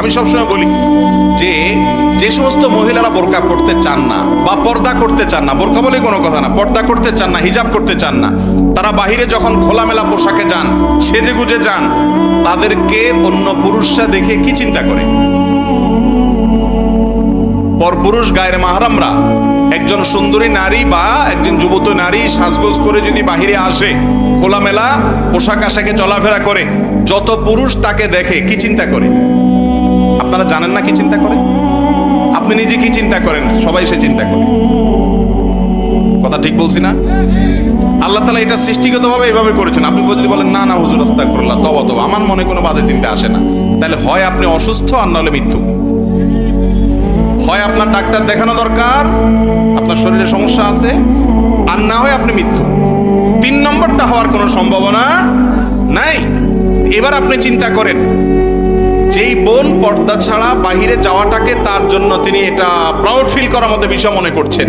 আমি সবসময় বলি যে যে সমস্ত মহিলারা বোরকা পড়তে চান না বা পর্দা করতে চান না, বোরকা বলে কোনো কথা না, পর্দা করতে চান না, হিজাব করতে চান না, তারা বাহিরে যখন খোলামেলা পোশাকে যান, সেজে গুজে যান, তাদেরকে অন্য পুরুষরা দেখে কি চিন্তা করে? পরপুরুষ গায়ের মাহরামরা একজন সুন্দরী নারী বা একজন যুবতী নারী সাজগোজ করে যদি বাহিরে আসে, খোলামেলা পোশাক আশাকে চলাফেরা করে, যত পুরুষ তাকে দেখে কি চিন্তা করে? আপনারা জানেন না কি চিন্তা করে? আপনি নিজে কি চিন্তা করেন? সবাই সে চিন্তা করে। কথা ঠিক বলছি না? আল্লাহ তাআলা এটা সৃষ্টিগতভাবে এইভাবে করেছেন। আপনি যদি বলেন না না হুজুর আস্তাগফিরুল্লাহ, তওবা, আমার মনে কোনো বাজে চিন্তা আসে না, তাহলে হয় আপনি অসুস্থ আর নাহলে মৃত্যু। হয় আপনার ডাক্তার দেখানো দরকার, আপনার শরীরে সমস্যা আছে, আর না হয় আপনি মৃত্যু। 3 নম্বরটা হওয়ার কোনো সম্ভাবনা নাই। এবার আপনি চিন্তা করেন, যেই বোন পর্দা ছাড়া বাহিরে যাওয়াটাকে তার জন্য তিনি এটা প্রাউড ফিল করার মতো বিষয় মনে করছেন,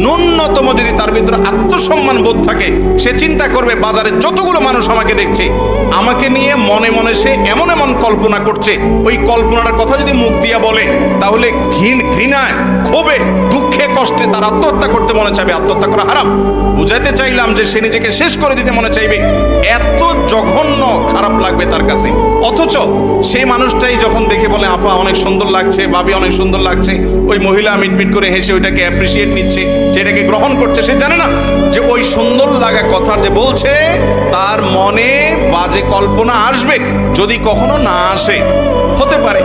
ন্যূনতম যদি তার ভিতরে আত্মসম্মান বোধ থাকে, সে চিন্তা করবে বাজারে যতগুলো মানুষ আমাকে দেখছে, আমাকে নিয়ে মনে মনে সে এমন এমন কল্পনা করছে, ওই কল্পনার কথা যদি মুখ দিয়ে বলে, তাহলে ঘৃণায়, ক্ষোভে, দুঃখে, কষ্টে তার আত্মহত্যা করতে মনে চাইবে। আত্মহত্যা করা হারাম। বুঝাইতে চাইলাম যে সে নিজেকে শেষ করে দিতে মনে চাইবে, এত জঘন্য খারাপ লাগবে তার কাছে। অথচ সেই মানুষটাই যখন দেখে বলে আপা অনেক সুন্দর লাগছে, ভাবি অনেক সুন্দর লাগছে, ওই মহিলা মিটমিট করে হেসে ওইটাকে অ্যাপ্রিসিয়েট নিচ্ছে, সেটাকে গ্রহণ করছে, সে জানে না যে ওই সুন্দর লাগা কথা যে বলছে তার মনে বাজে কল্পনা আসবে, যদি কখনো না আসে, হতে পারে।